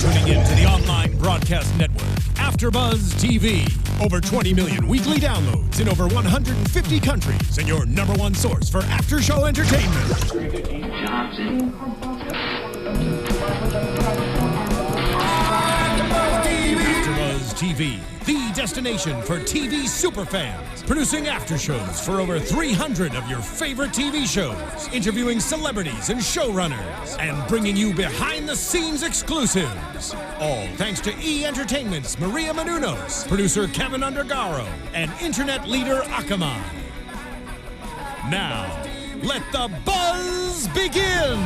tuning in to the online broadcast network, AFTERBUZZ TV. Over 20 million weekly downloads in over 150 countries, and your number one source for after-show entertainment. AFTERBUZZ TV, the destination for TV superfans, producing after-shows for over 300 of your favorite TV shows, interviewing celebrities and showrunners, and bringing you behind-the-scenes exclusives. All thanks to E! Entertainment's Maria Menounos, producer Kevin Undergaro, and internet leader Akamai. Now, let the buzz begin!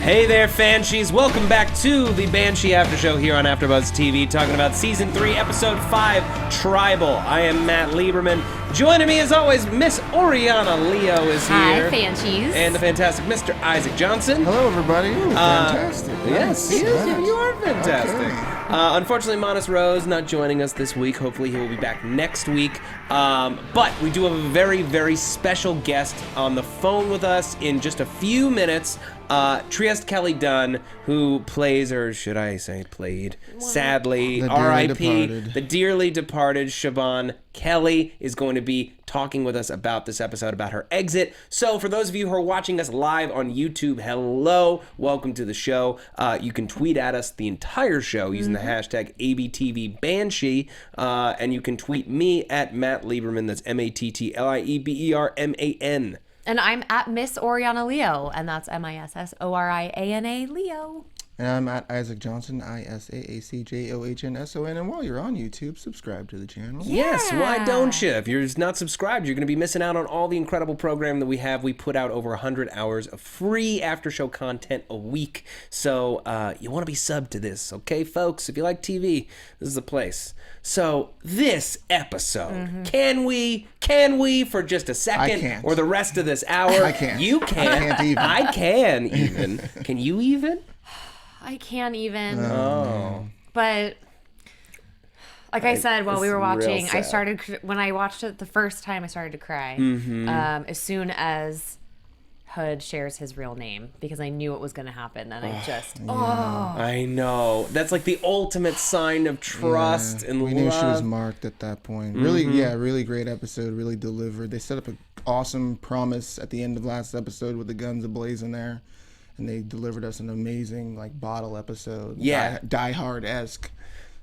Hey there, Banshees. Welcome back to the Banshee After Show here on AfterBuzz TV, talking about Season 3, Episode 5, Tribal. I am Matt Lieberman. Joining me, as always, Miss Oriana Leo is here. Hi, Banshees. And the fantastic Mr. Isaac Johnson. Hello, everybody. Ooh, fantastic. Yes, you are fantastic. Okay. Unfortunately, Monis Rose not joining us this week. Hopefully, he will be back next week. But we do have a very, very special guest on the phone with us in just a few minutes. Triest Kelly Dunn, who plays, or should I say played, sadly, R.I.P., the dearly departed Siobhan Kelly, is going to be talking with us about this episode, about her exit. So for those of you who are watching us live on YouTube, hello, welcome to the show. You can tweet at us the entire show using the hashtag ABTV Banshee, and you can tweet me at Matt Lieberman, that's MattLieberman. And I'm at Miss Oriana Leo, and that's MissOriana Leo. And I'm at Isaac Johnson, ISAACJOHNSON. And while you're on YouTube, subscribe to the channel. Yes, why don't you? If you're not subscribed, you're going to be missing out on all the incredible program that we have. We put out over 100 hours of free after-show content a week. So you want to be subbed to this, okay, folks? If you like TV, this is the place. So this episode, can we for just a second, or the rest of this hour? I can't. You can. I can't even. I can even. Can you even? I can't even. Oh. But like I said while we were watching, real sad. When I watched it the first time, I started to cry. As soon as Hood shares his real name, because I knew it was going to happen, and I just I know, that's like the ultimate sign of trust and we love. knew she was marked at that point. Really, really great episode. Really delivered. They set up an awesome promise at the end of last episode with the guns ablazing there, and they delivered us an amazing bottle episode. Die Hard-esque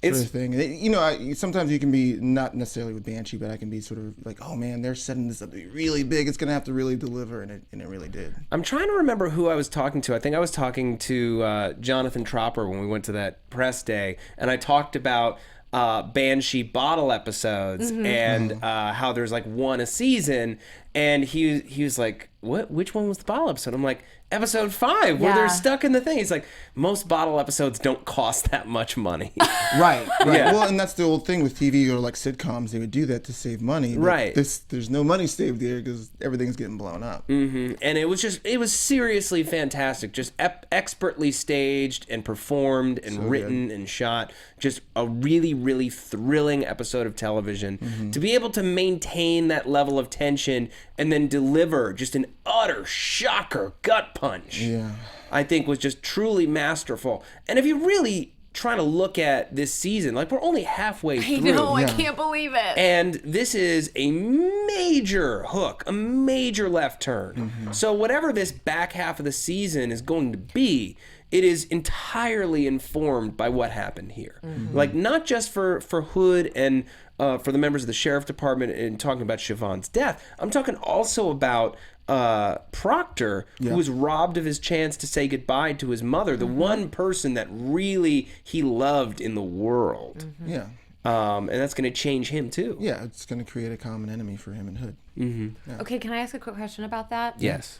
sort of thing. Sometimes you can be, not necessarily with Banshee, but I can be sort of like, oh man, they're setting this up to be really big. It's gonna have to really deliver, and it really did. I'm trying to remember who I was talking to. I think I was talking to Jonathan Tropper when we went to that press day, and I talked about Banshee bottle episodes and how there's one a season, and he was like, what? Which one was the bottle episode? I'm like, episode 5, where they're stuck in the thing. He's like, most bottle episodes don't cost that much money. Right. Yeah. Well, and that's the old thing with TV or sitcoms. They would do that to save money. But there's no money saved here because everything's getting blown up. And it was seriously fantastic. Just expertly staged and performed and written and shot. Just a really, really thrilling episode of television. To be able to maintain that level of tension and then deliver just an utter shocker gut punch, I think was just truly masterful. And if you really try to look at this season, we're only halfway through. I know, I can't believe it. And this is a major hook, a major left turn. So whatever this back half of the season is going to be, it is entirely informed by what happened here. Not just for Hood and for the members of the sheriff department and talking about Siobhan's death. I'm talking also about Proctor, who was robbed of his chance to say goodbye to his mother, the one person that really he loved in the world. And that's going to change him too. Yeah, it's going to create a common enemy for him and Hood. Okay, can I ask a quick question about that? Yes.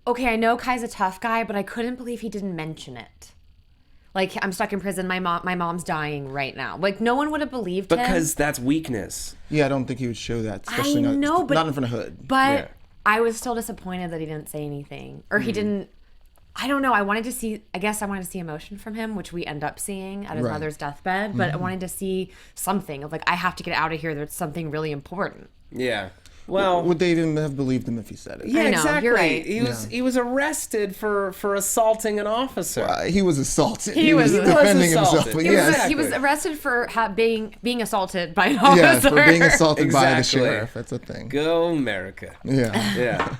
Okay, I know Kai's a tough guy, but I couldn't believe he didn't mention it. I'm stuck in prison. My mom's dying right now. No one would have believed him. Because that's weakness. Yeah, I don't think he would show that. Especially not in front of Hood. But I was still disappointed that he didn't say anything. Or he didn't... I don't know. I wanted to see emotion from him, which we end up seeing at his mother's deathbed. But I wanted to see something of I have to get out of here. There's something really important. Yeah. Well, would they even have believed him if he said it? yeah, I know, exactly. you're right. He was arrested for assaulting an officer. He was assaulted. He was defending himself. assaulted. But He was- yes. He was arrested for being assaulted by an officer. Yeah, for being assaulted by the Exactly. sheriff. That's a thing. Go America. Yeah. Yeah.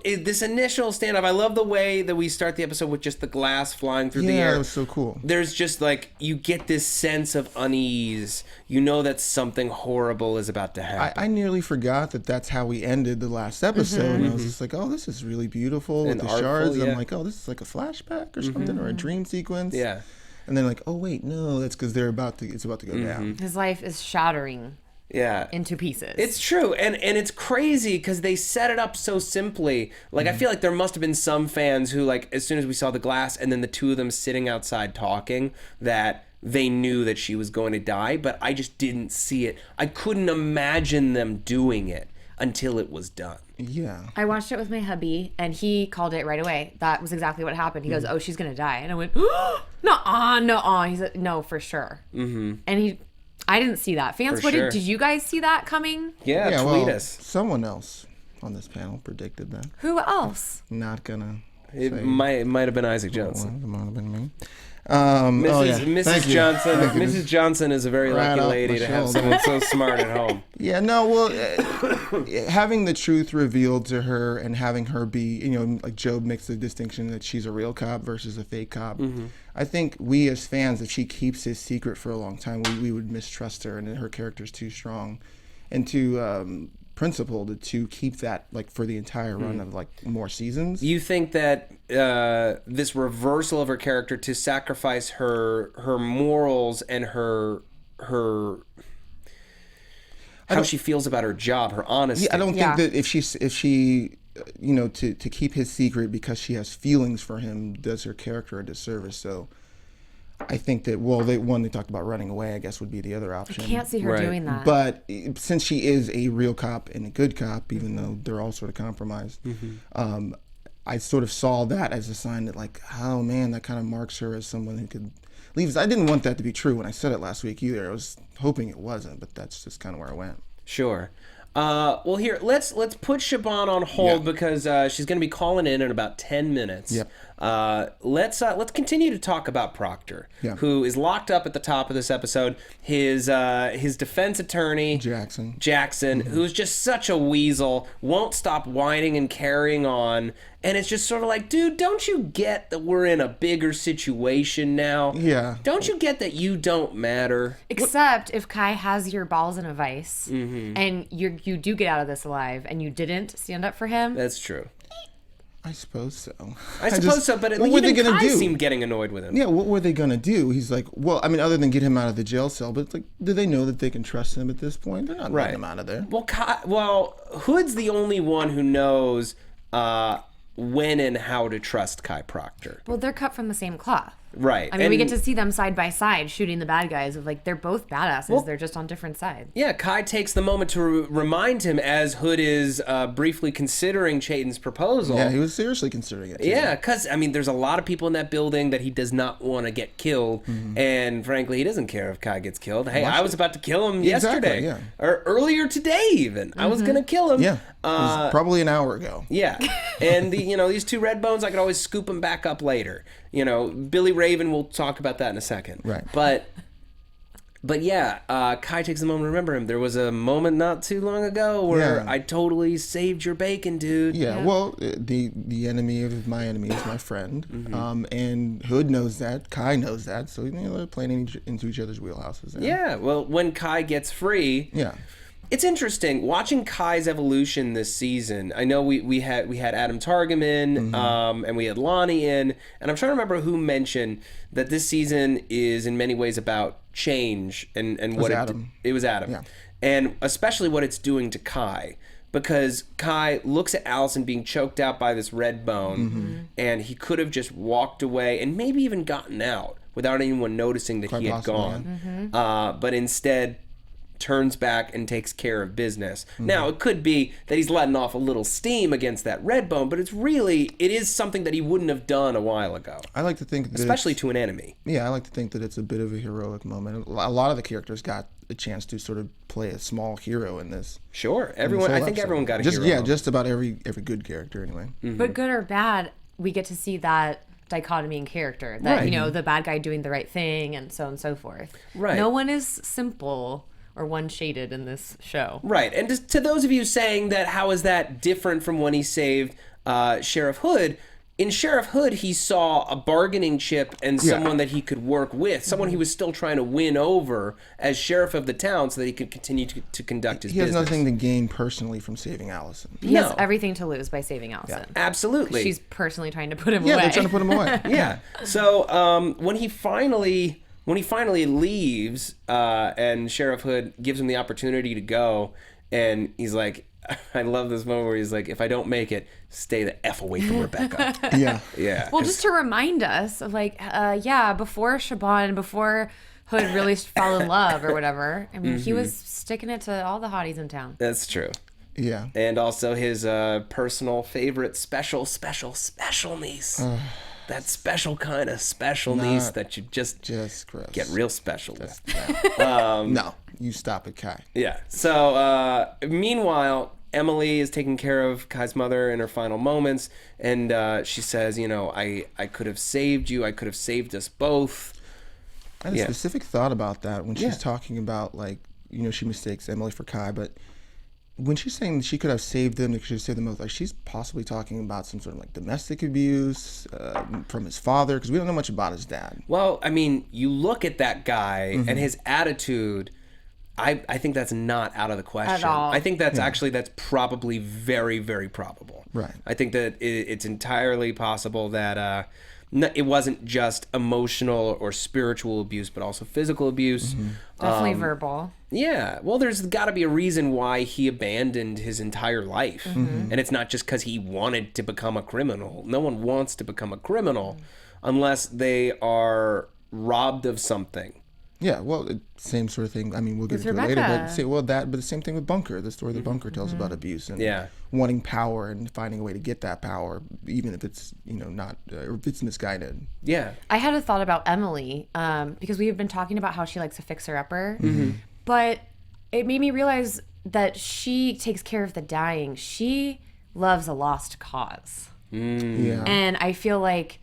This initial stand-up, I love the way that we start the episode with just the glass flying through the Yeah, air. it was so cool. There's just like, you get this sense of unease. You know that something horrible is about to happen. I nearly forgot that that's how we ended the last episode. And I was just like, oh, this is really beautiful with And the artful, shards. yeah. I'm like, oh, this is like a flashback or something or a dream sequence. Yeah. And then like, oh wait, no, that's because it's about to go down. His life is shattering Yeah. into pieces. It's true, and it's crazy because they set it up so simply. Like, I feel like there must have been some fans who, like, as soon as we saw the glass and then the two of them sitting outside talking, that they knew that she was going to die, but I just didn't see it. I couldn't imagine them doing it until it was done. Yeah. I watched it with my hubby, and he called it right away. That was exactly what happened. He goes, "Oh, she's gonna die," and I went, "No." He said, "No, for sure." Mm-hmm. And I didn't see that. Fans, For sure. did you guys see that coming? Yeah, tweet well, us. someone else on this panel predicted that. Who else? Not gonna. It say might have been Isaac well, Johnson. it might have been me. Mrs. Thank you. Johnson. Thank you. Mrs. Johnson is a very Right lucky off lady my to have shoulder. someone so smart at home. Yeah, no, well, having the truth revealed to her and having her be, like Job makes the distinction that she's a real cop versus a fake cop. Mm-hmm. I think we as fans, if she keeps his secret for a long time, we would mistrust her, and her character's too strong and too principled to keep that like for the entire run of like more seasons. You think that this reversal of her character to sacrifice her morals and her how she feels about her job, her honesty. Yeah, I don't Yeah. think that if she to keep his secret because she has feelings for him does her character a disservice. So I think that they talked about running away, I guess would be the other option. Can't see her Right. doing that. But since she is a real cop and a good cop, even though they're all sort of compromised, I sort of saw that as a sign that like, oh man, that kind of marks her as someone who could leave. I didn't want that to be true when I said it last week either. I was hoping it wasn't, but that's just kind of where I went. Sure. Well, here let's put Siobhan on hold because she's going to be calling in about 10 minutes. Yep. Let's continue to talk about Proctor, Yeah. who is locked up at the top of this episode. His defense attorney Jackson, who's just such a weasel, won't stop whining and carrying on. And it's just sort of like, dude, don't you get that we're in a bigger situation now? Yeah. Don't you get that you don't matter? Except if Kai has your balls in a vice and you do get out of this alive and you didn't stand up for him. That's true. I suppose so. I suppose so, but what were they even gonna Kai do? seemed getting annoyed with him. Yeah, what were they gonna do? He's like, well, I mean, other than get him out of the jail cell, but like, do they know that they can trust him at this point? They're not letting him out of there. Well, Hood's the only one who knows when and how to trust Kai Proctor. Well, they're cut from the same cloth. Right. I mean, we get to see them side by side shooting the bad guys. Of like, they're both badasses. They're just on different sides. Yeah, Kai takes the moment to remind him as Hood is briefly considering Chayton's proposal. Yeah, he was seriously considering it. Too. Yeah, because, I mean, there's a lot of people in that building that he does not want to get killed. And frankly, he doesn't care if Kai gets killed. Hey, I was about to kill him yesterday. yeah. Or earlier today, even. I was going to kill him. Yeah, it was probably an hour ago. Yeah. And, these two red bones, I could always scoop them back up later. Billy Raven, we'll talk about that in a second. Right. But yeah, Kai takes a moment to remember him. There was a moment not too long ago where I totally saved your bacon, dude. Yeah, well, the enemy of my enemy is my friend. And Hood knows that. Kai knows that. So, they're playing into each other's wheelhouses. There. Yeah, well, when Kai gets free... Yeah. It's interesting watching Kai's evolution this season. I know we had Adam Targaman and we had Lonnie in, and I'm trying to remember who mentioned that this season is in many ways about change and what it was Adam. Yeah. And especially what it's doing to Kai, because Kai looks at Allison being choked out by this red bone, and he could have just walked away and maybe even gotten out without anyone noticing that he had gone. But instead turns back and takes care of business. Now, it could be that he's letting off a little steam against that red bone, but it is something that he wouldn't have done a while ago. I like to think that especially to an enemy. Yeah, I like to think that it's a bit of a heroic moment. A lot of the characters got a chance to sort of play a small hero in this. Sure, everyone. I think everyone got a just, hero. Yeah, just about every good character anyway. But good or bad, we get to see that dichotomy in character. That you know, the bad guy doing the right thing, and so on and so forth. Right. No one is simple or one-shaded in this show. Right. And just to those of you saying that, how is that different from when he saved Sheriff Hood? In Sheriff Hood, he saw a bargaining chip and someone that he could work with, someone he was still trying to win over as sheriff of the town so that he could continue to conduct his business. He has nothing to gain personally from saving Allison. He has everything to lose by saving Allison. Absolutely. She's personally trying to put him away. Yeah, they're trying to put him away. Yeah. So when he finally leaves and Sheriff Hood gives him the opportunity to go, and he's like, I love this moment where he's like, if I don't make it, stay the F away from Rebecca. Yeah. Well, just to remind us of like, before Shaban, before Hood really fell in love or whatever, I mean, he was sticking it to all the hotties in town. That's true. Yeah. And also his personal favorite special niece. That special kind of special niece that you just gross. Get real special with. No, you stop it, Kai. Yeah. So meanwhile, Emily is taking care of Kai's mother in her final moments, and she says, you know, I could have saved you. I could have saved us both. I had a specific thought about that when she's talking about, like, you know, she mistakes Emily for Kai, but when she's saying she could have saved them, she could have saved them both, like, she's possibly talking about some sort of like domestic abuse from his father, because we don't know much about his dad. Well, I mean, you look at that guy and his attitude. I think that's not out of the question. At all. I think that's that's probably very, very probable. Right. I think that it's entirely possible that it wasn't just emotional or spiritual abuse, but also physical abuse. Definitely verbal. Yeah. Well, there's got to be a reason why he abandoned his entire life. And it's not just because he wanted to become a criminal. No one wants to become a criminal unless they are robbed of something. Yeah, well, same sort of thing. I mean, we'll get into it later, but the same thing with Bunker. The story that Bunker tells about abuse and wanting power and finding a way to get that power, even if it's, you know, not, or if it's misguided. Yeah. I had a thought about Emily because we have been talking about how she likes a fixer-upper, but it made me realize that she takes care of the dying. She loves a lost cause. Yeah. And I feel like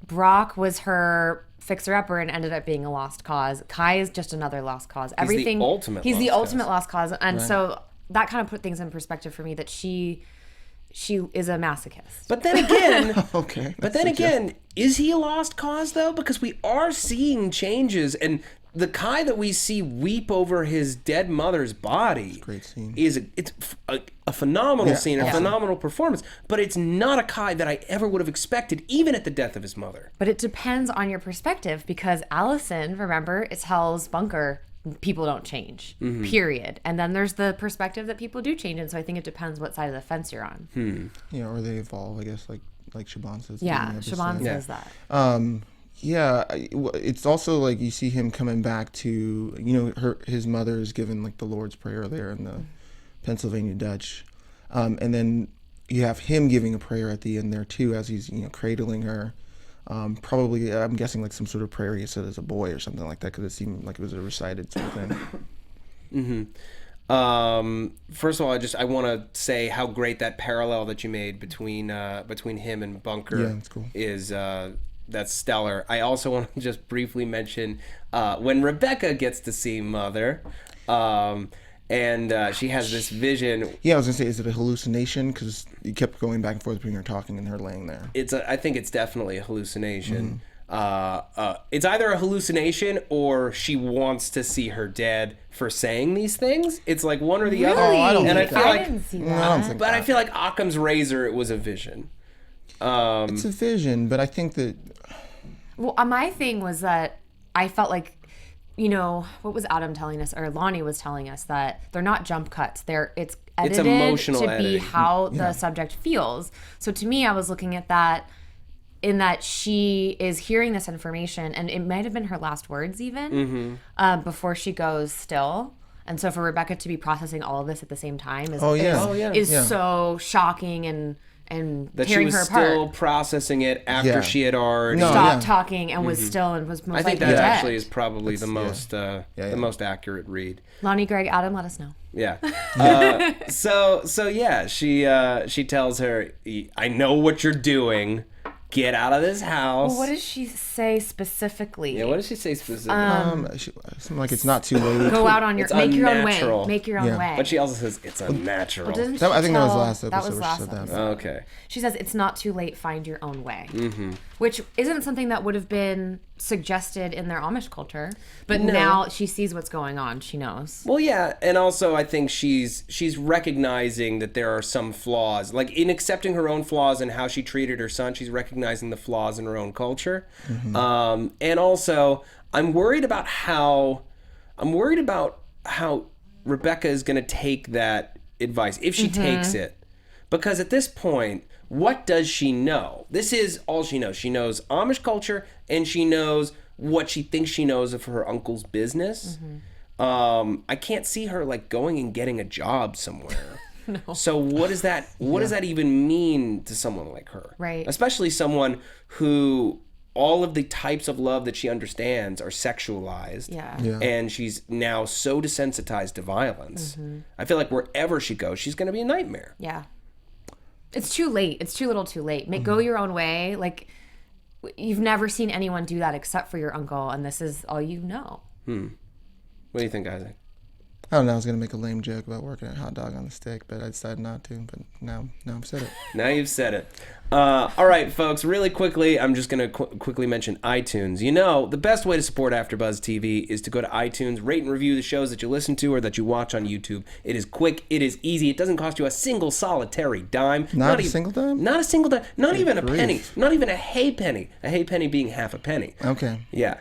Brock was her fixer-upper and ended up being a lost cause. Kai is just another lost cause. He's the ultimate lost cause. And so that kind of put things in perspective for me, that she is a masochist. But then again, okay. But then again, is he a lost cause though? Because we are seeing changes, and the Kai that we see weep over his dead mother's body great scene. It's a phenomenal scene, a phenomenal performance, but it's not a Kai that I ever would have expected, even at the death of his mother. But it depends on your perspective, because Allison, remember, it tells Bunker people don't change, period. And then there's the perspective that people do change, and so I think it depends what side of the fence you're on. Yeah, or they evolve, I guess, like Shaban says. Yeah, Shaban says that. Yeah, it's also like you see him coming back to, you know, his mother is given like the Lord's Prayer there in the Pennsylvania Dutch, and then you have him giving a prayer at the end there too as he's, you know, cradling her. Probably, I'm guessing like some sort of prayer he said as a boy or something like that, because it seemed like it was a recited sort of thing. First of all, I want to say how great that parallel that you made between him and Bunker that's cool. is. That's stellar. I also want to just briefly mention when Rebecca gets to see Mother, and she has this vision. Yeah, I was gonna say, is it a hallucination? Because you kept going back and forth between her talking and her laying there. I think it's definitely a hallucination. It's either a hallucination or she wants to see her dead for saying these things. It's like one or the other. Oh, I don't and think I feel I like, didn't see No, I don't think but that. I feel like Occam's razor. It was a vision. It's a vision, but I think that. Well, my thing was that I felt like, you know, what was Adam telling us, or Lonnie was telling us, that they're not jump cuts. It's edited emotional to editing. be how the subject feels. So to me, I was looking at that in that she is hearing this information, and it might have been her last words even, before she goes still. And so for Rebecca to be processing all of this at the same time is so shocking and and that she tearing was her still apart. processing it after Yeah. she had already Stopped talking and was still and was most I think likely that dead. actually is probably the most the most accurate read. Lonnie, Greg, Adam, let us know. Yeah. So yeah, she tells her, I know what you're doing. Get out of this house. Well, what does she say specifically? Yeah, what does she say specifically? Something like it's not too late. Go out on your, It's make your own way. unnatural. Make your own way. But she also says it's unnatural. Well, doesn't That- I she think that was tell- last That episode was where she last said that. episode. Okay. She says it's not too late, find your own way. Mm-hmm. Which isn't something that would have been suggested in their Amish culture. But now she sees what's going on. She knows. Well, yeah, and also I think she's recognizing that there are some flaws. Like in accepting her own flaws and how she treated her son, she's recognizing the flaws in her own culture. Mm-hmm. And also, I'm worried about how Rebecca is going to take that advice if she takes it, because at this point, what does she know? This is all she knows. She knows Amish culture, and she knows what she thinks she knows of her uncle's business. I can't see her like going and getting a job somewhere. No. So what does that does that even mean to someone like her? Right. Especially someone who all of the types of love that she understands are sexualized. Yeah. And she's now so desensitized to violence. I feel like wherever she goes, she's going to be a nightmare. Yeah. It's too late. It's too little too late. Go your own way. Like, you've never seen anyone do that except for your uncle, and this is all you know. What do you think, Isaac? I don't know. I was gonna make a lame joke about working at Hot Dog on the Stick, but I decided not to. But now I've said it. Now you've said it. All right, folks, really quickly, I'm just going to quickly mention iTunes. You know, the best way to support AfterBuzz TV is to go to iTunes, rate and review the shows that you listen to or that you watch on YouTube. It is quick. It is easy. It doesn't cost you a single solitary dime. Not a single dime? Not a single dime. Not even a grief. penny. Not even a hay penny. A hay penny being half a penny. Okay. Yeah.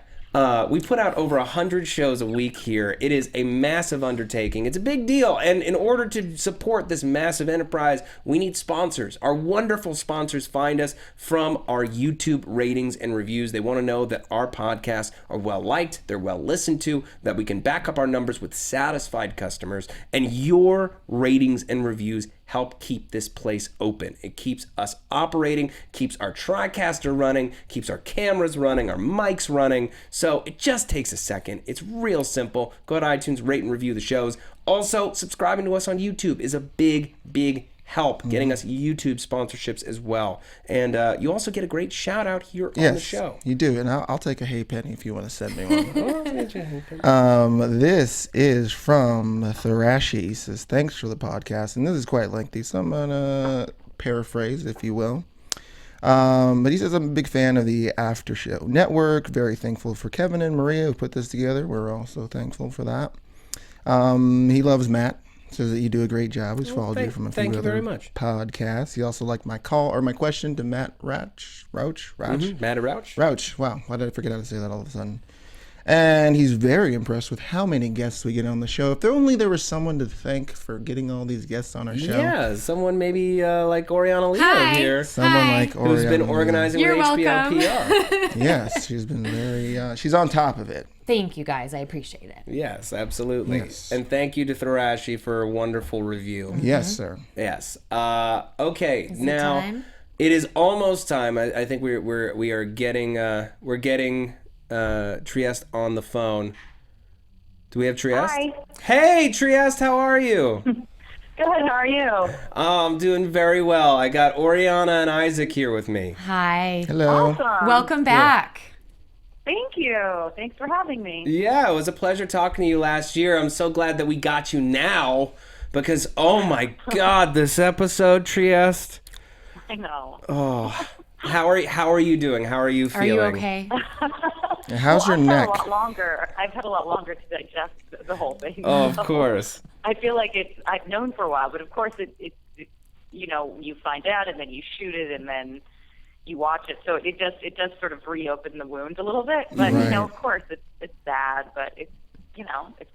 We put out over 100 shows a week here. It is a massive undertaking. It's a big deal. And in order to support this massive enterprise, we need sponsors. Our wonderful sponsors find us from our YouTube ratings and reviews. They want to know that our podcasts are well liked, they're well listened to, that we can back up our numbers with satisfied customers. And your ratings and reviews help keep this place open. It keeps us operating, keeps our TriCaster running, keeps our cameras running, our mics running. So it just takes a second. It's real simple. Go to iTunes, rate and review the shows. Also, subscribing to us on YouTube is a big, big help, getting us YouTube sponsorships as well. And you also get a great shout out here on the show. You do, and I'll take a hay penny if you want to send me one. This is from Tharashi. He says, thanks for the podcast. And this is quite lengthy, so I'm going to paraphrase, if you will. But he says, I'm a big fan of the After Show Network. Very thankful for Kevin and Maria who put this together. We're also thankful for that. He loves Matt. Says that you do a great job. He's followed you from a few thank you other very much. podcasts. He also liked my question to Matt Rauch. Matt Rauch? Rauch. Wow, why did I forget how to say that all of a sudden? And he's very impressed with how many guests we get on the show. If there was someone to thank for getting all these guests on our show. Yeah, someone maybe like Oriana Leo Hi. here. Someone like Oriana. Who's been organizing You're with HBO welcome. PR. Yes, she's been very, she's on top of it. Thank you, guys. I appreciate it. Yes, absolutely. Yes. And thank you to Tharashi for a wonderful review. Yes, sir. Yes. Okay. Is it now time? it is almost time. I think we are getting Trieste on the phone. Do we have Trieste? Hi. Hey, Trieste, how are you? Good, how are you? I'm doing very well. I got Oriana and Isaac here with me. Hi. Hello. Awesome. Welcome back. Thank you. Thanks for having me. Yeah, it was a pleasure talking to you last year. I'm so glad that we got you now because, oh my God, this episode, Trieste. I know. Oh, how are you doing? How are you Are feeling? you okay? How's your I've neck? had a lot longer. I've had a lot longer to digest the whole thing. Oh, of course. I feel like I've known for a while, but of course it you find out and then you shoot it and then you watch it. So it does sort of reopen the wound a little bit. But Right. of course it's sad, but it's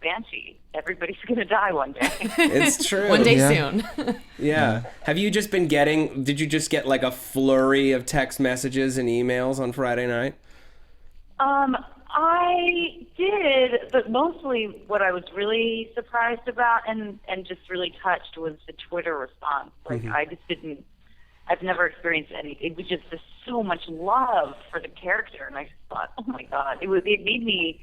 Banshee. Everybody's gonna die one day. It's true. One day Yeah. soon. Yeah. Have you just been did you just get like a flurry of text messages and emails on Friday night? I did, but mostly what I was really surprised about and just really touched was the Twitter response. Like I I've never experienced any. It was just so much love for the character, and I just thought, oh my God, it made me,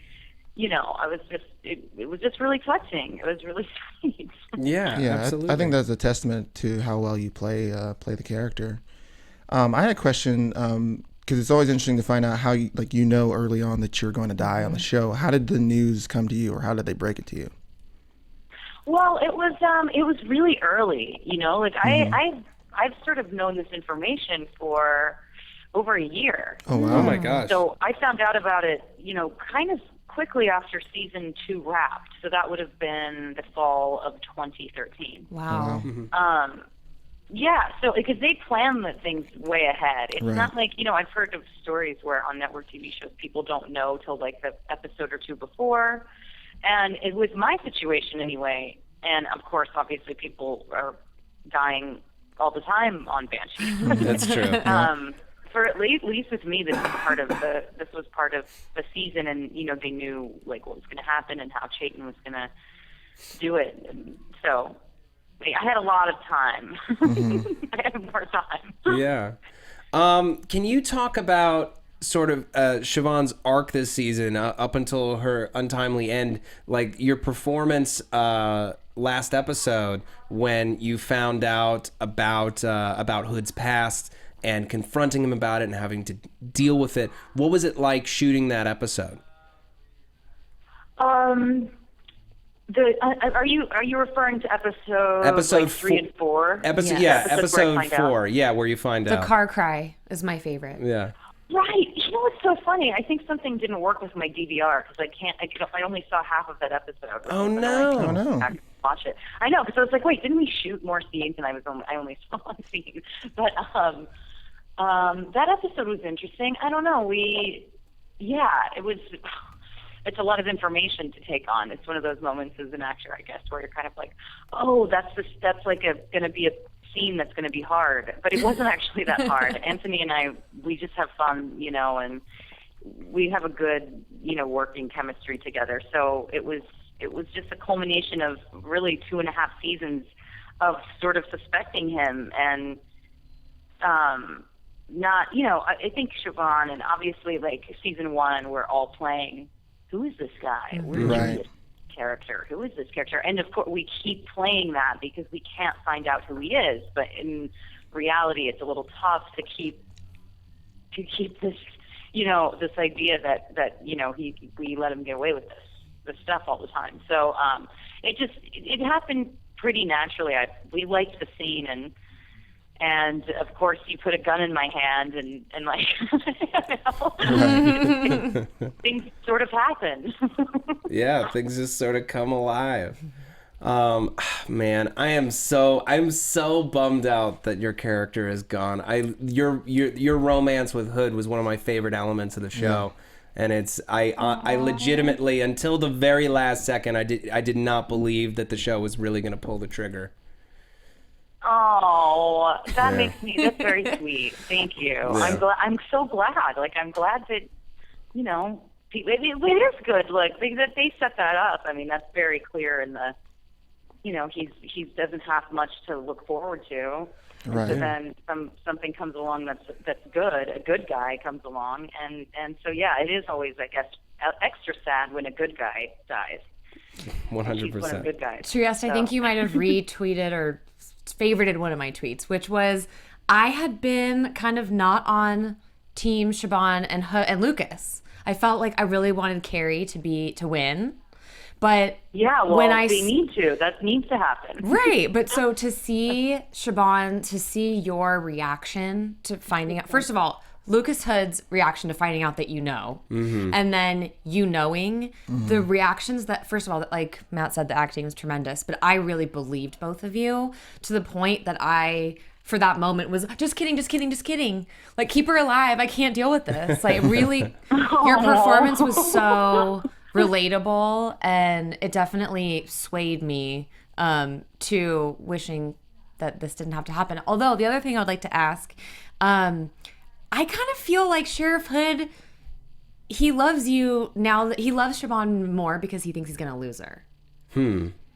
I was just, it was just really touching. It was really sweet. Yeah, absolutely. I think that's a testament to how well you play the character. I had a question, because it's always interesting to find out how you early on that you're going to die on the show. How did the news come to you, or how did they break it to you? Well, it was really early, I've sort of known this information for over a year. Oh wow! Oh my gosh! So I found out about it, kind of quickly after season 2 wrapped. So that would have been the fall of 2013. Wow. Yeah, so because they plan the things way ahead. It's Right. not like, I've heard of stories where on network TV shows people don't know till like the episode or 2 before. And it was my situation anyway. And of course, obviously people are dying all the time on Banshee. That's true. For at least with me, this was part of the season, and they knew like what was going to happen and how Chayton was going to do it. And so I had a lot of time. I had more time. Yeah. Can you talk about sort of Siobhan's arc this season up until her untimely end, like your performance last episode when you found out about Hood's past and confronting him about it and having to deal with it? What was it like shooting that episode? Are you referring to episode like 3 and 4? Episode 4. Yeah, where you find The out. car cry is my favorite. Yeah. Right. What's so funny? I think something didn't work with my DVR because I only saw half of that episode. Oh no! Oh no! I watch it. I know, because I was like, wait, didn't we shoot more scenes? And I only saw one scene. But that episode was interesting. I don't know. It was. It's a lot of information to take on. It's one of those moments as an actor, I guess, where you're kind of like, oh, that's like going to be a scene that's going to be hard. But it wasn't actually that hard. Anthony and I, we just have fun, and we have a good, working chemistry together. So it was just a culmination of really 2.5 seasons of sort of suspecting him and not, I think Siobhan, and obviously like season 1, we're all playing, who is this guy? Where is this character? Who is this character? And of course, we keep playing that because we can't find out who he is. But in reality, it's a little tough to keep this, this idea that we let him get away with this stuff all the time. So it happened pretty naturally. We liked the scene, and of course you put a gun in my hand and like things sort of happen. Yeah, things just sort of come alive. Man, I'm so bummed out that your character is gone. Your romance with Hood was one of my favorite elements of the show. Yeah. And I legitimately, until the very last second, I did not believe that the show was really going to pull the trigger. Oh, that's very sweet. Thank you. Yeah. I'm so glad. Like, I'm glad that, it is good. Like, that they set that up. I mean, that's very clear in the, he doesn't have much to look forward to. Right. So then something comes along that's good. A good guy comes along, and so yeah, it is always, I guess, extra sad when a good guy dies. 100%. Good guys. Trieste, I think you might have retweeted or favorited one of my tweets, which was I had been kind of not on team Siobhan and Lucas. I felt like I really wanted Carrie to win. But yeah, well, they need to. That needs to happen. Right. But so to see Siobhan, to see your reaction to finding out, first of all, Lucas Hood's reaction to finding out that and then knowing the reactions that, first of all, that, like Matt said, the acting was tremendous, but I really believed both of you to the point that I, for that moment, was just kidding. Like, keep her alive. I can't deal with this. Like, really, your performance was so relatable, and it definitely swayed me to wishing that this didn't have to happen. Although, the other thing I would like to ask, I kind of feel like Sheriff Hood, he loves you now. He loves Siobhan more because he thinks he's going to lose her.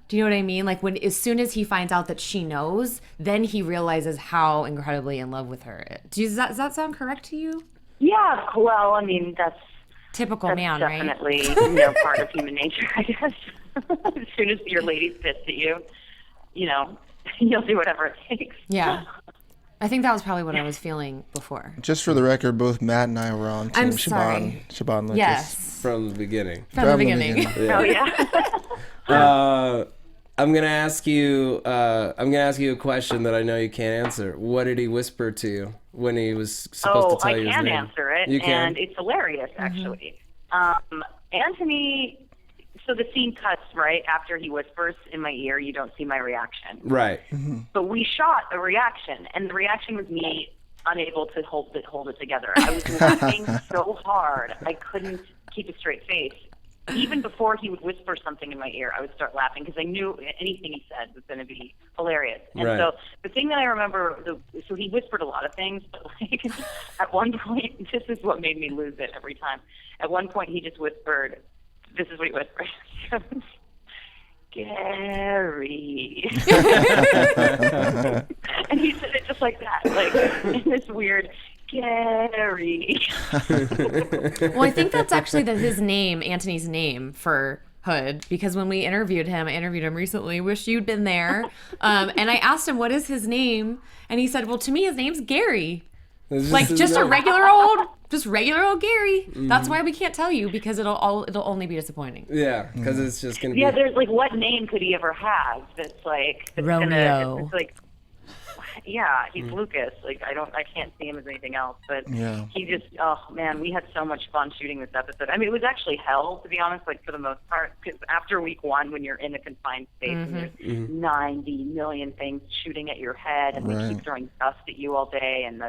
Do you know what I mean? Like as soon as he finds out that she knows, then he realizes how incredibly in love with her. Does that sound correct to you? Yeah, well, I mean, that's man, right? definitely, part of human nature, I guess. As soon as your lady's pissed at you, you'll do whatever it takes. Yeah. I think that was probably what I was feeling before. Just for the record, both Matt and I were on Team Siobhan Lucas. Yes. From the beginning. From the beginning. Oh, yeah. I'm gonna ask you a question that I know you can't answer. What did he whisper to you when he was supposed to tell you his name? I can answer it, You can? and it's hilarious, actually. Anthony, so the scene cuts right after he whispers in my ear. You don't see my reaction. Right. But we shot a reaction, and the reaction was me unable to hold it together. I was laughing so hard, I couldn't keep a straight face. Even before he would whisper something in my ear, I would start laughing because I knew anything he said was going to be hilarious. And Right. so the thing that I remember, so he whispered a lot of things, but like at one point, this is what made me lose it every time. At one point, he just whispered, this is what he whispered. He goes, Gary. And he said it just like that, like in this weird, Gary. Well, I think that's actually his name, Antony's name for Hood, because when we interviewed him, I interviewed him recently, wish you'd been there, and I asked him, what is his name? And he said, well, to me, his name's Gary. Like just a regular old Gary. That's why we can't tell you, because it'll only be disappointing. Yeah, because it's just gonna be. Yeah, there's like, what name could he ever have that's like Romeo. It's like, yeah, he's Lucas. Like I can't see him as anything else. But he just, oh man, we had so much fun shooting this episode. I mean, it was actually hell, to be honest. Like for the most part, because after week 1, when you're in a confined space and there's 90 million things shooting at your head, and they keep throwing dust at you all day, and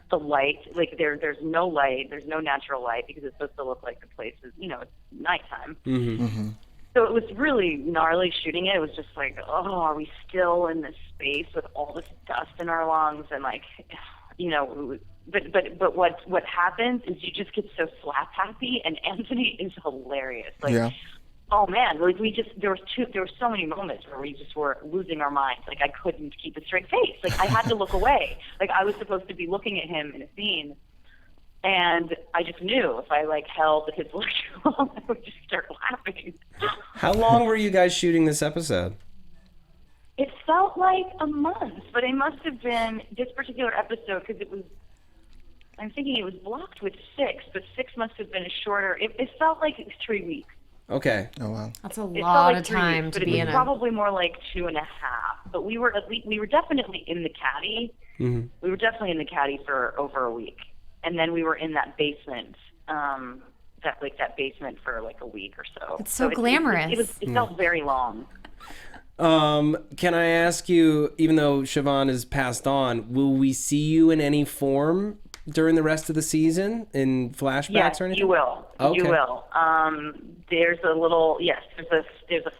the light, like there's no light, there's no natural light, because it's supposed to look like the place is, it's nighttime. So it was really gnarly shooting it. It was just like, oh, are we still in this space with all this dust in our lungs? And like, but what happens is you just get so slap happy, and Anthony is hilarious. Like, oh man, like there were so many moments where we just were losing our minds. Like I couldn't keep a straight face. Like I had to look away. Like I was supposed to be looking at him in a scene, and I just knew if I like held his look too long, I would just start laughing. How long were you guys shooting this episode? It felt like a month, but it must have been this particular episode, because I'm thinking it was blocked with 6, but 6 must have been a shorter. It felt like 3 weeks. Okay. Oh wow. That's a lot of time weeks, to but be it in was probably more like 2.5. But we were definitely in the caddy. We were definitely in the caddy for over a week, and then we were in that basement. That basement for like a week or so. It's so glamorous. It felt very long. Can I ask you, even though Siobhan has passed on, will we see you in any form during the rest of the season in flashbacks or anything? Yes, you will. Okay. You will. There's a little, there's a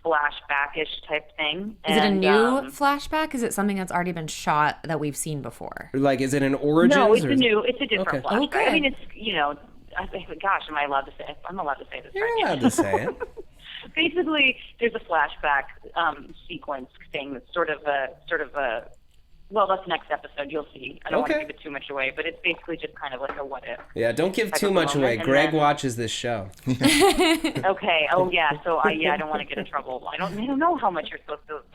flashback-ish type thing. Is it a new flashback? Is it something that's already been shot that we've seen before? Like, is it an origins? No, it's a different flashback. Okay. I mean, it's, gosh, am I allowed to say it? I'm allowed to say this, You're right? allowed to say it. Basically, there's a flashback sequence thing that's sort of a well, that's next episode. You'll see. I don't want to give it too much away, but it's basically just kind of like a what if. Yeah, don't give too much away. Greg watches this show. Okay. Oh yeah. So I don't want to get in trouble. I don't know how much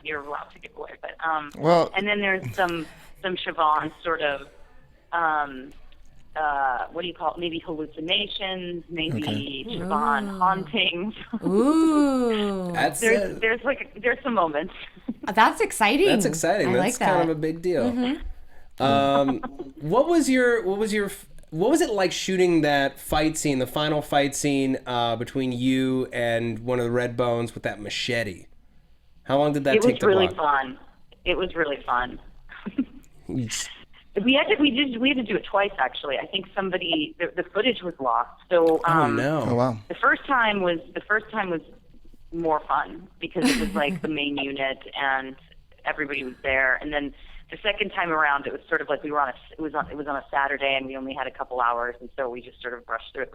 you're allowed to give away, but Well, and then there's some Siobhan sort of what do you call it? Maybe hallucinations, maybe Siobhan hauntings. Ooh. There's some moments. That's exciting. That's exciting. I That's like that. kind of a big deal. What was it like shooting that fight scene, the final fight scene between you and one of the Red Bones with that machete? How long did that take to block? It was really fun. We had to do it twice, actually. I think the footage was lost. So Oh no! oh wow. the first time was more fun because it was like the main unit and everybody was there. And then the second time around, it was sort of like it was on a Saturday and we only had a couple hours, and so we just sort of brushed through it.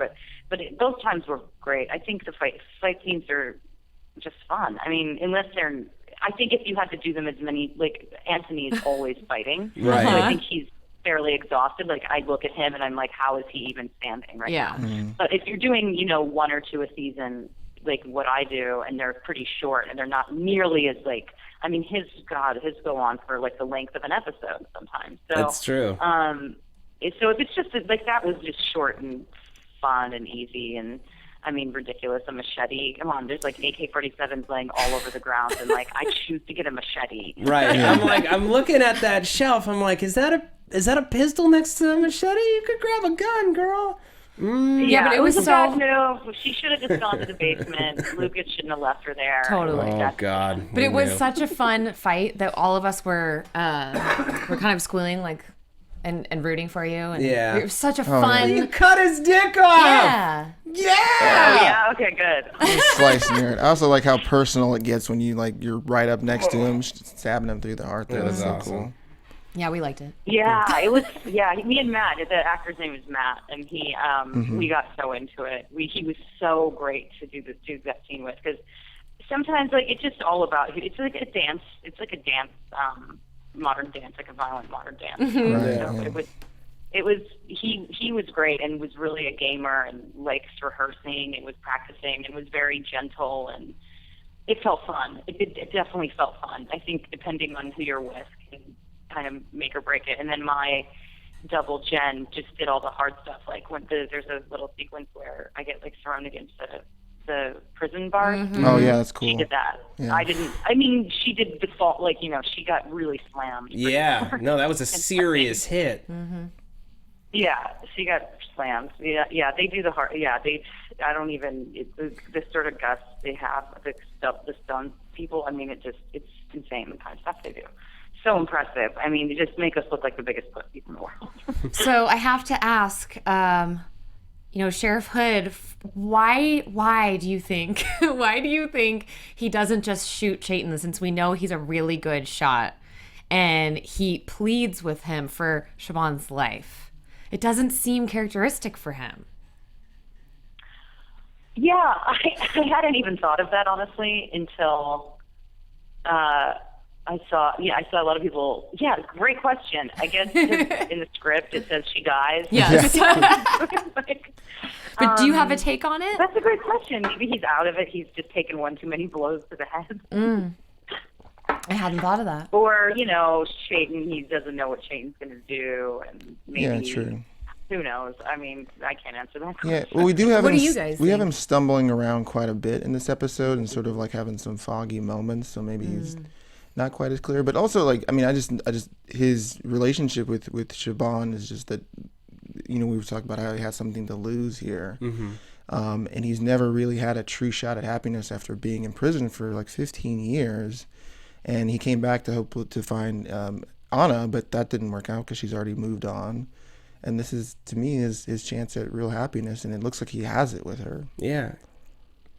But those times were great. I think the fight scenes are just fun. I mean, unless they're, I think if you had to do them as many, like Antony is always fighting. Right. So I think he's fairly exhausted. Like I look at him and I'm like, how is he even standing right now? But if you're doing, you know, 1 or 2 a season, like what I do, and they're pretty short and they're not nearly as like, I mean, his go on for like the length of an episode sometimes. So That's true. So if it's just like that was just short and fun and easy and I mean ridiculous. A machete. Come on, there's like AK-47s laying all over the ground and like I choose to get a machete. Right. I'm looking at that shelf. I'm like, is that a pistol next to the machete? You could grab a gun, girl. Yeah, but it was a so- bad move. She should have just gone to the basement. Lucas shouldn't have left her there. Totally. Oh God. But it was such a fun fight that all of us were kind of squealing like and rooting for you. And Yeah. it was such a fun. You cut his dick off. Yeah. Yeah. Oh, yeah. Okay. Good. Slicing your. I also like how personal it gets when you're right up next to him, stabbing him through the heart. There. That's so awesome. cool. Yeah, we liked it. Yeah, it was. Yeah, me and Matt. The actor's name is Matt, and he. We got so into it. He was so great to do that scene with because sometimes like it's just all about. It's like a dance. It's like a dance. Modern dance, like a violent modern dance. So it was he was great and was really a gamer and likes rehearsing and was practicing and was very gentle and it felt fun. It definitely felt fun. I think depending on who you're with can kind of make or break it. And then my double Jen just did all the hard stuff. Like when there's a little sequence where I get like thrown against the prison bars. Oh yeah, that's cool. She did that. Yeah. I mean, she did the fault, like, you know, she got really slammed. Yeah. No, that was a serious hit. Yeah, she got slammed. Yeah, they do the hard, I don't even, this sort of guts they have, the stunt people, I mean, it's insane the kind of stuff they do. So impressive. I mean, they just make us look like the biggest pussies in the world. So I have to ask, Sheriff Hood, why do you think he doesn't just shoot Chayton since we know he's a really good shot and he pleads with him for Siobhan's life? It doesn't seem characteristic for him. Yeah, I hadn't even thought of that honestly until I saw a lot of people. Yeah, great question. I guess in the script it says she dies. Yes. Like, But do you have a take on it? that's a great question. Maybe he's out of it. He's just taken one too many blows to the head. I hadn't thought of that. Or, Chayton, he doesn't know what Chayton's going to do. And maybe, true. Who knows? I mean, I can't answer that question. Yeah, well, we do have What him. do you guys we have think? him stumbling around quite a bit in this episode and sort of like having some foggy moments. So maybe he's not quite as clear. But also, like, I mean, I just his relationship with Siobhan is just that. We were talking about how he has something to lose here, and he's never really had a true shot at happiness after being in prison for like 15 years. And he came back to hope to find Anna, but that didn't work out because she's already moved on. And this is, to me, his chance at real happiness, and it looks like he has it with her. Yeah.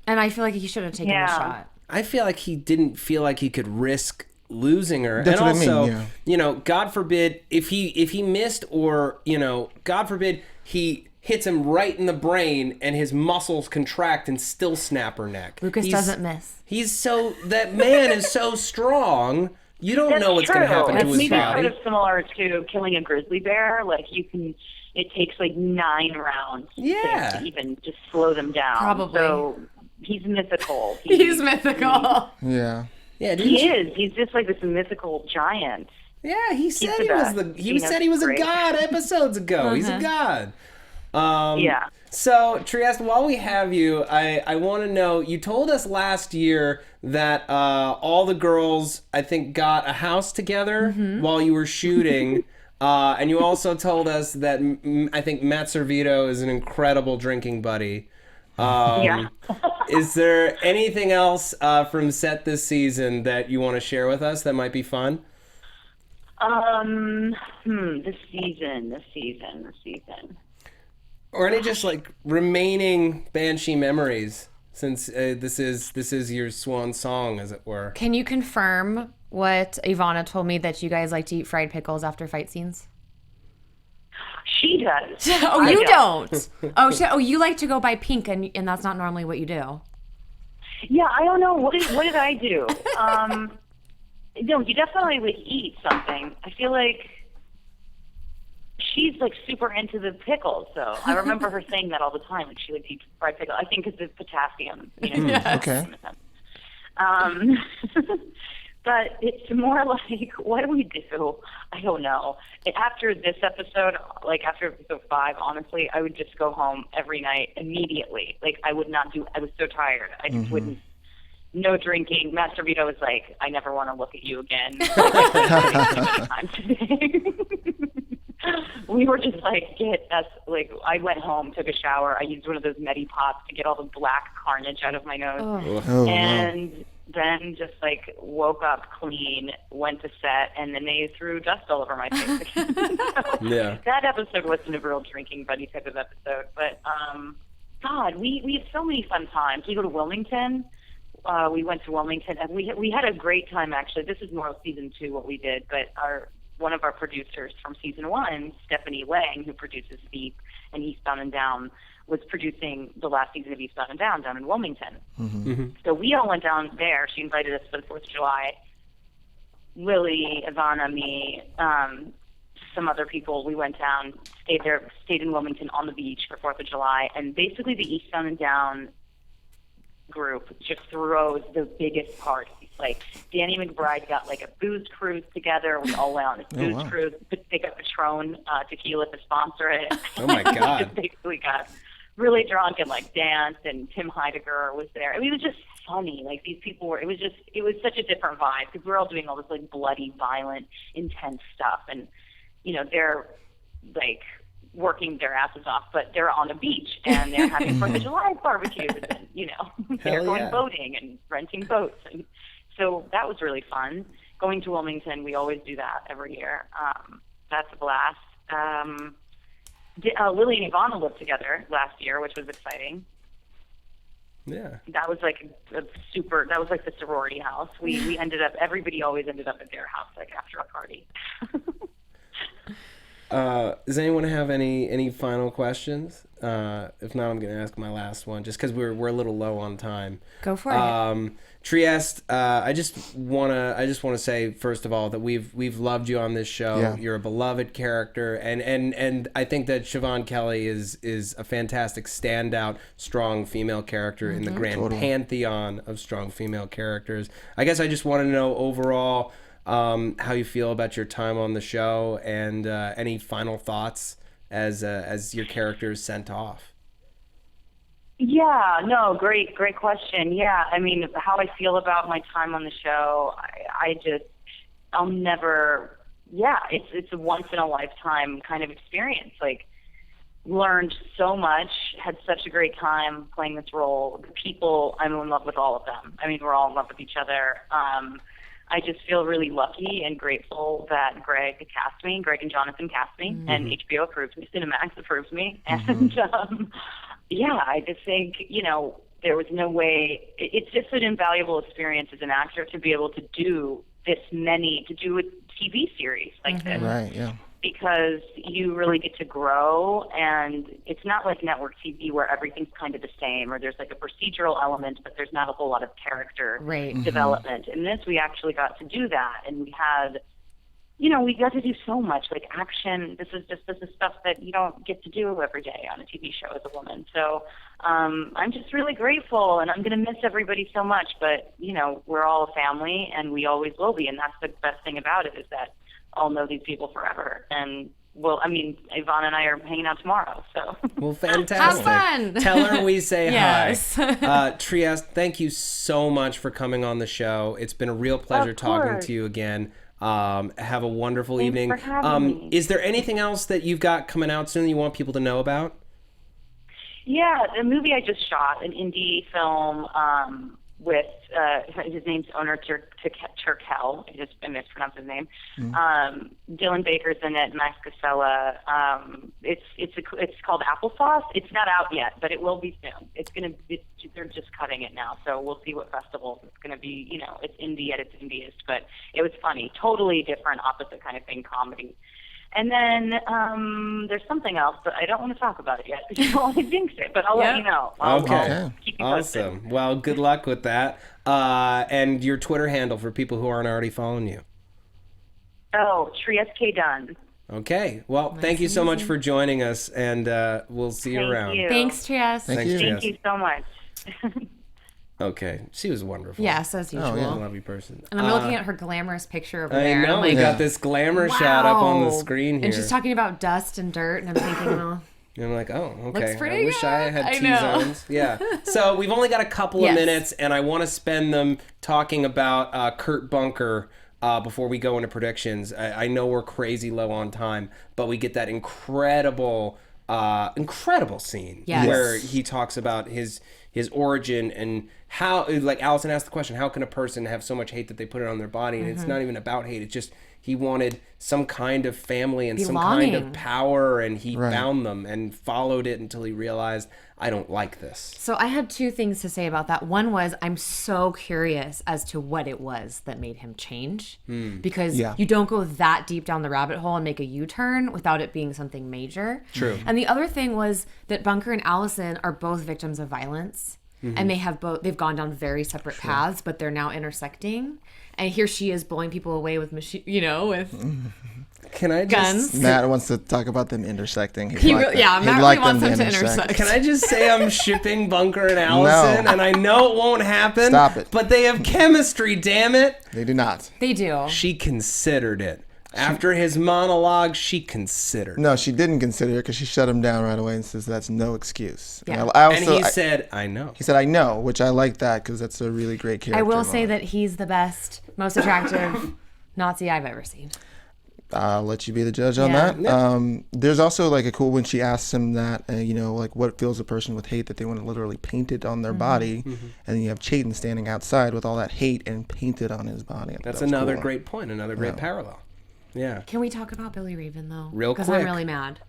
And I feel like he should have taken the shot. I feel like he didn't feel like he could risk losing her. That's and what also, I mean, God forbid if he missed or, God forbid he hits him right in the brain and his muscles contract and still snap her neck. Lucas doesn't miss. That man is so strong. You don't know what's going to happen to his maybe body. sort of similar to killing a grizzly bear. Like it takes like 9 rounds to even just slow them down. Probably. So he's mythical. He's mythical. Yeah. Yeah, He is. He's just like this mythical giant. Yeah, he said the he was best. he said he was a Great. god episodes ago. He's a god. Yeah. So, Trieste, while we have you, I want to know, you told us last year that all the girls, I think, got a house together while you were shooting. And you also told us that I think Matt Servito is an incredible drinking buddy. Yeah. Is there anything else from set this season that you want to share with us that might be fun? This season. Or any just like remaining Banshee memories, since this is your swan song, as it were. Can you confirm what Ivana told me, that you guys like to eat fried pickles after fight scenes? She does. Oh, you don't. Oh, you like to go buy pink, and that's not normally what you do. Yeah, I don't know. What did I do? No, you definitely like eat something. I feel like she's like super into the pickles, so I remember her saying that all the time. Like she would eat fried pickle. I think because it's potassium. You know, Okay. But it's more like, what do we do? I don't know. After this episode, like after episode 5, honestly, I would just go home every night immediately. Like I would not do. I was so tired. I just wouldn't. No drinking. Master Vito was like, I never want to look at you again. Time today. We were just like, I went home, took a shower. I used one of those Medi pots to get all the black carnage out of my nose. And then just like woke up clean, went to set, and then they threw dust all over my face again. So that episode wasn't a real drinking buddy type of episode. But, God, we have so many fun times. We go to Wilmington. We went to Wilmington, and we had a great time, actually. This is more of season 2 what we did, but one of our producers from season 1, Stephanie Lang, who produces Veep and Eastbound and Down, was producing the last season of Eastbound and Down in Wilmington. So we all went down there. She invited us for the 4th of July. Lily, Ivana, me, some other people. We went down, stayed in Wilmington on the beach for 4th of July, and basically the Eastbound and Down group just throws the biggest parties. Like Danny McBride got like a booze cruise together. We all went on this booze cruise. They got Patron tequila to sponsor it. Oh my God! Basically got really drunk and like danced. And Tim Heidegger was there. I mean, it was just funny. Like these people were. It was such a different vibe because we're all doing all this like bloody, violent, intense stuff, and you know they're like working their asses off, but they're on a beach and they're having 4th of July barbecues and, you know, they're going boating and renting boats. And so that was really fun. Going to Wilmington, we always do that every year. That's a blast. Lily and Ivana lived together last year, which was exciting. Yeah. That was like that was like the sorority house. Everybody always ended up at their house, like after a party. Does anyone have any final questions? If not, I'm going to ask my last one, just because we're a little low on time. Go for it. Trieste, I just wanna say first of all that we've loved you on this show. Yeah. You're a beloved character, and I think that Siobhan Kelly is a fantastic standout, strong female character in the grand pantheon of strong female characters. I guess I just want to know overall how you feel about your time on the show, and any final thoughts as your character is sent off. Yeah, no, great question. Yeah, I mean, how I feel about my time on the show, I'll never, it's a once in a lifetime kind of experience. Like, learned so much, had such a great time playing this role. The people, I'm in love with all of them. I mean, we're all in love with each other. I just feel really lucky and grateful that Greg and Jonathan cast me, and HBO approved me, Cinemax approved me, and I just think, you know, there was no way, it's just an invaluable experience as an actor to be able to do a TV series like this. Right, yeah. Because you really get to grow, and it's not like network TV where everything's kind of the same, or there's like a procedural element, but there's not a whole lot of character development. In this, we actually got to do that, and we got to do so much, like action. This is stuff that you don't get to do every day on a TV show as a woman. So I'm just really grateful, and I'm going to miss everybody so much, but, you know, we're all a family, and we always will be, and that's the best thing about it, is that I'll know these people forever. And, well, I mean, Ivana and I are hanging out tomorrow, so. Well, fantastic. Have fun. Tell her we say Yes. hi. Trieste, thank you so much for coming on the show. It's been a real pleasure talking to you again. Have a wonderful evening. Thanks for having me. Is there anything else that you've got coming out soon that you want people to know about? Yeah, the movie I just shot, an indie film with his name's owner Turkel. I mispronounced his name. Dylan Baker's in it. Max Casella. It's called Applesauce. It's not out yet, but it will be soon. They're just cutting it now, so we'll see what festivals it's going to be. You know, it's indie at its indiest, but it was funny. Totally different, opposite kind of thing, comedy. And then there's something else, but I don't want to talk about it yet because you don't want to jinx it. But I'll let you know. I'll keep you posted. Awesome. Well, good luck with that. And your Twitter handle for people who aren't already following you. Oh, Trieste Dunn. Okay. Well, thank you so much for joining us, and we'll see you around. You. Thanks, Trieste. Thanks, Thank you so much. Okay. She was wonderful. Yes, as usual. She's a lovely person. And I'm looking at her glamorous picture over there. I know. I'm We like, got this glamour shot up on the screen here. And she's talking about dust and dirt, and I'm thinking, well, And I'm like, oh, okay. looks pretty I wish I good. had I know. T-zones. Yeah. So we've only got a couple of minutes, and I want to spend them talking about Kurt Bunker before we go into predictions. I know we're crazy low on time, but we get that incredible scene where he talks about his origin and how, like Allison asked the question, how can a person have so much hate that they put it on their body? And it's not even about hate. It's just he wanted some kind of family and some kind of power, and he found them and followed it until he realized, I don't like this. So I had two things to say about that. One was I'm so curious as to what it was that made him change, because you don't go that deep down the rabbit hole and make a U-turn without it being something major. True. And the other thing was that Bunker and Allison are both victims of violence, and they've gone down very separate paths, but they're now intersecting. And here she is blowing people away with Can I just, guns. Matt wants to talk about them intersecting. Matt really wants them to intersect. Can I just say I'm shipping Bunker and Allison, and I know it won't happen. Stop it. But they have chemistry, damn it. They do not. They do. She considered it. After his monologue, she considered it. No, she didn't consider it because she shut him down right away and says that's no excuse. Yeah. And he said, I know. He said, I know, which I like that because that's a really great character. I will say that he's the best, most attractive Nazi I've ever seen. I'll let you be the judge on that. There's also like a cool when she asks him that, like what fills a person with hate that they want to literally paint it on their body. And then you have Chayton standing outside with all that hate and painted on his body. That's another great point, another great parallel. Yeah. Can we talk about Billy Raven, though? Real quick. Because I'm really mad.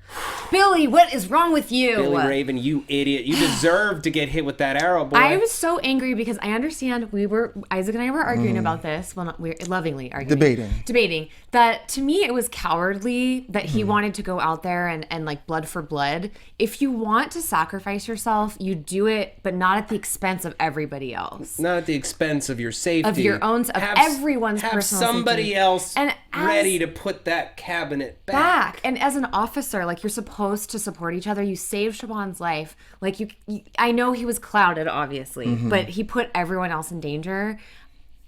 Billy, what is wrong with you? Billy Raven, you idiot. You deserve to get hit with that arrow, boy. I was so angry because I understand Isaac and I were arguing about this. Well, we're lovingly arguing. Debating. That to me, it was cowardly that he wanted to go out there and like blood for blood. If you want to sacrifice yourself, you do it, but not at the expense of everybody else. Not at the expense of your safety. Of your own, everyone's personal safety. Have somebody else ready to put that cabinet back. And as an officer, like, you're supposed to support each other. You saved Siobhan's life. Like, I know he was clouded, obviously, but he put everyone else in danger.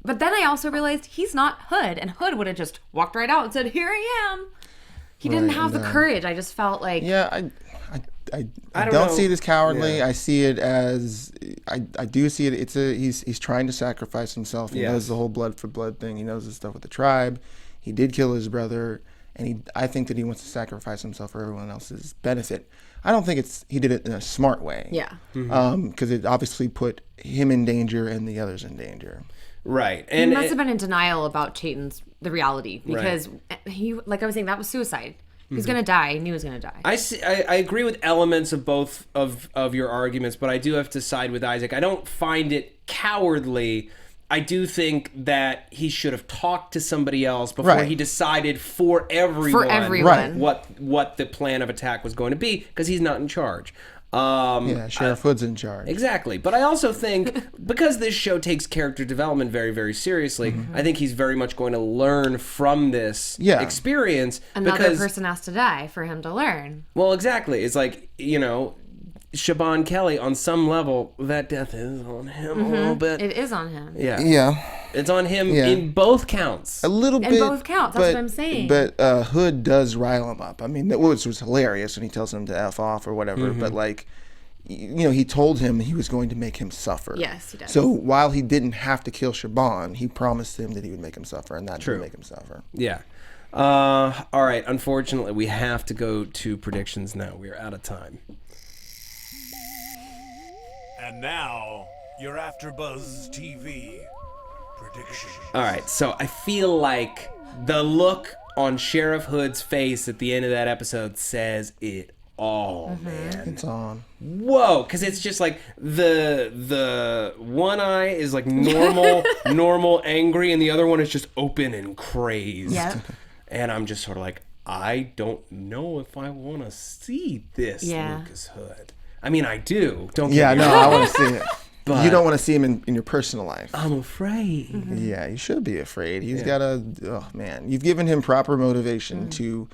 But then I also realized he's not Hood, and Hood would have just walked right out and said, here I am. He didn't have the courage. I just felt like... Yeah, I don't see it as cowardly. I see it as I do see it. He's trying to sacrifice himself. He knows the whole blood for blood thing. He knows the stuff with the tribe. He did kill his brother, and I think that he wants to sacrifice himself for everyone else's benefit. I don't think he did it in a smart way. Yeah. Because it obviously put him in danger and the others in danger. Right. And he must have been in denial about the reality, because he, like I was saying, that was suicide. He was going to die. He knew he was going to die. I agree with elements of both of your arguments, but I do have to side with Isaac. I don't find it cowardly. I do think that he should have talked to somebody else before he decided for everyone, what the plan of attack was going to be, because he's not in charge. Sheriff Hood's in charge. Exactly. But I also think, because this show takes character development very, very seriously, I think he's very much going to learn from this experience. Another person has to die for him to learn. Well, exactly. It's like, Siobhan Kelly, on some level, that death is on him a little bit. It is on him. Yeah. It's on him in both counts. A little bit. In both counts, that's what I'm saying. But Hood does rile him up. I mean, that was hilarious when he tells him to F off or whatever. But, like, he told him he was going to make him suffer. Yes, he does. So while he didn't have to kill Siobhan, he promised him that he would make him suffer, and that did make him suffer. Yeah. All right. Unfortunately, we have to go to predictions now. We are out of time. And now, your AfterBuzz TV predictions. All right, so I feel like the look on Sheriff Hood's face at the end of that episode says it all, man. It's on. Whoa, because it's just like the one eye is like normal angry, and the other one is just open and crazed. Yep. And I'm just sort of like, I don't know if I want to see this Yeah. Lucas Hood. I mean, I do. Don't Yeah, get me no, wrong. I want to see it. But You don't want to see him in your personal life. I'm afraid. Yeah, you should be afraid. He's got a, oh man, you've given him proper motivation to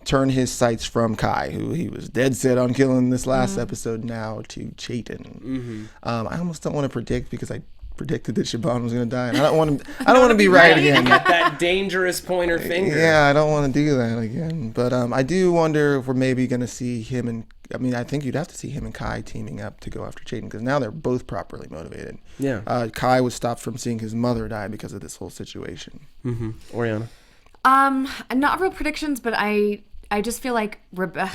turn his sights from Kai, who he was dead set on killing this last episode, now to Chayton. I almost don't want to predict because I predicted that Siobhan was going to die, and I don't want to be right again. That dangerous pointer finger. Yeah, I don't want to do that again. But I do wonder if we're maybe going to see him and, I mean, I think you'd have to see him and Kai teaming up to go after Chayton, because now they're both properly motivated. Yeah. Kai was stopped from seeing his mother die because of this whole situation. Oriana. Not real predictions, but I just feel like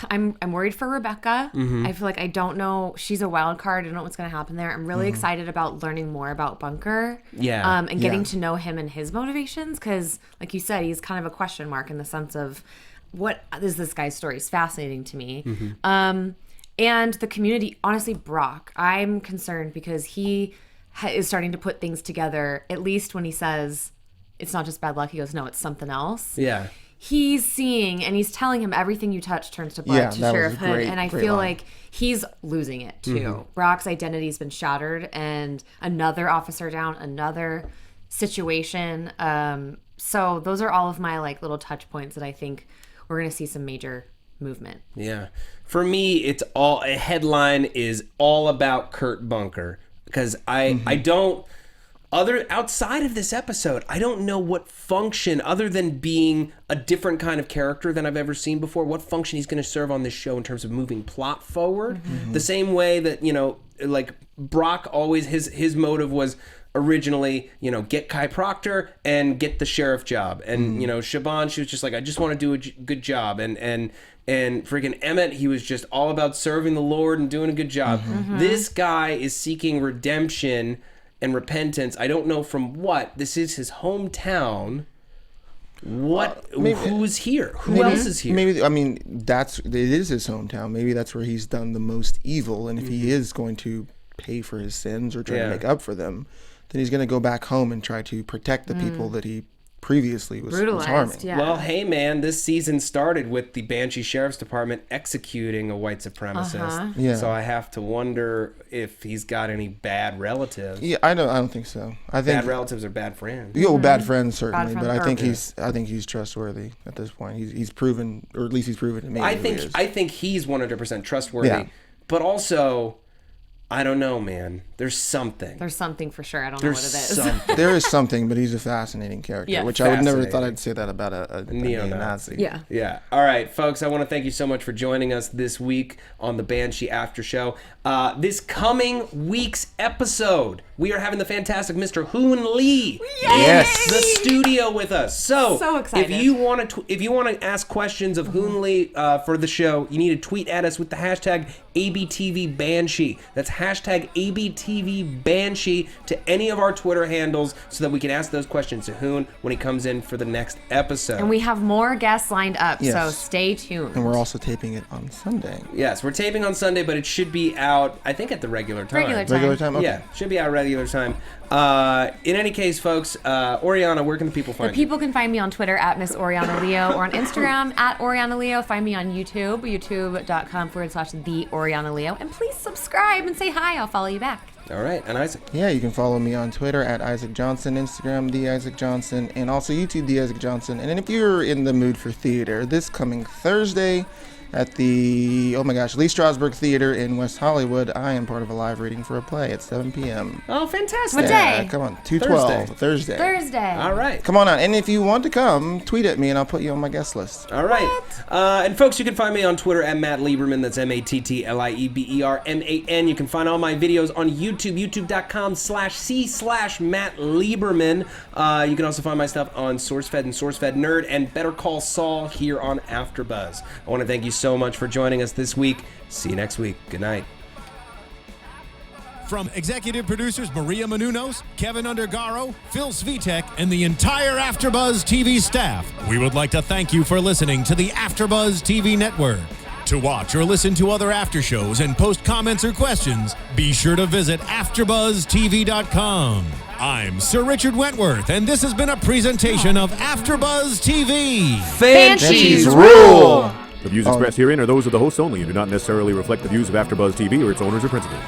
I'm worried for Rebecca. I feel like I don't know. She's a wild card. I don't know what's going to happen there. I'm really excited about learning more about Bunker. Yeah. And getting to know him and his motivations, because, like you said, he's kind of a question mark in the sense of what is this guy's story. It's fascinating to me. And the community, honestly, Brock, I'm concerned because he is starting to put things together, at least when he says it's not just bad luck. He goes, no, it's something else. Yeah. He's seeing and he's telling him everything you touch turns to blood Yeah, to that was Sheriff a Hood. great- And I great feel line. like he's losing it too. Brock's identity's been shattered, and another officer down, another situation. So those are all of my like little touch points that I think we're gonna see some major movement. Yeah. For me, it's all, a headline is all about Kurt Bunker, because I don't, outside of this episode, I don't know what function, other than being a different kind of character than I've ever seen before, what function he's going to serve on this show in terms of moving plot forward. The same way that, you know, like Brock always, his motive was originally, you know, get Kai Proctor and get the sheriff job. And, you know, Siobhan, she was just like, I just want to do a good job. And freaking Emmett, he was just all about serving the Lord and doing a good job. This guy is seeking redemption and repentance. I don't know from what. This is his hometown. What? Who's here? Who else is here? Maybe, I mean, it is his hometown. Maybe that's where he's done the most evil. And if he is going to pay for his sins or try to make up for them, then he's going to go back home and try to protect the people that he previously was harming. Yeah. Well, hey man, this season started with the Banshee Sheriff's Department executing a white supremacist. Yeah. So I have to wonder if he's got any bad relatives. Yeah, I don't think so. I think Bad relatives are bad friends. bad friends certainly, Bad but I friends. think he's trustworthy at this point. He's proven, or at least he's proven to me. I who he is. think he's 100% trustworthy. Yeah. But also, I don't know, man. There's something. There's something for sure. I don't know what it is. something. There is something, but he's a fascinating character, Yeah. which I would never Fascinating. thought I'd say that about a neo-Nazi. Yeah. Yeah. All right, folks, I want to thank you so much for joining us this week on the Banshee After Show. This coming week's episode, we are having the fantastic Mr. Hoon Lee Yes. in the studio with us. So excited. if you want to ask questions of Hoon Lee for the show, you need to tweet at us with the hashtag ABTV Banshee. That's hashtag ABTV Banshee to any of our Twitter handles so that we can ask those questions to Hoon when he comes in for the next episode. And we have more guests lined up, so Yes. stay tuned. And we're also taping it on Sunday. Yes, we're taping on Sunday, but it should be out, I think, at the regular time. Regular time? Okay. Yeah, should be out regular time. In any case, folks, Oriana, where can the people find you? People can find me on Twitter at Miss Oriana Leo, or on Instagram at Oriana Leo. Find me on YouTube, youtube.com/the Oriana Leo. And please subscribe and say hi. I'll follow you back. All right, and Isaac. Yeah, you can follow me on Twitter at Isaac Johnson, Instagram The Isaac Johnson, and also YouTube The Isaac Johnson. And then if you're in the mood for theater, this coming Thursday at the Lee Strasberg Theater in West Hollywood, I am part of a live reading for a play at 7 p.m. Oh, fantastic. What day? Come on, 2/12 Thursday. Thursday. All right. Come on out, and if you want to come, tweet at me and I'll put you on my guest list. All right. And folks, you can find me on Twitter at Matt Lieberman. That's MattLieberman. You can find all my videos on YouTube, youtube.com/C/Matt Lieberman. You can also find my stuff on SourceFed and SourceFed Nerd and Better Call Saul here on AfterBuzz. I want to thank you so much for joining us this week. See you next week. Good night. From executive producers Maria Menounos, Kevin Undergaro, Phil Svitek, and the entire AfterBuzz TV staff, we would like to thank you for listening to the AfterBuzz TV network. To watch or listen to other after shows and post comments or questions, be sure to visit AfterBuzzTV.com. I'm Sir Richard Wentworth, and this has been a presentation of AFTERBUZZ TV. Banshees rule! The views expressed herein are those of the hosts only and do not necessarily reflect the views of AFTERBUZZ TV or its owners or principals.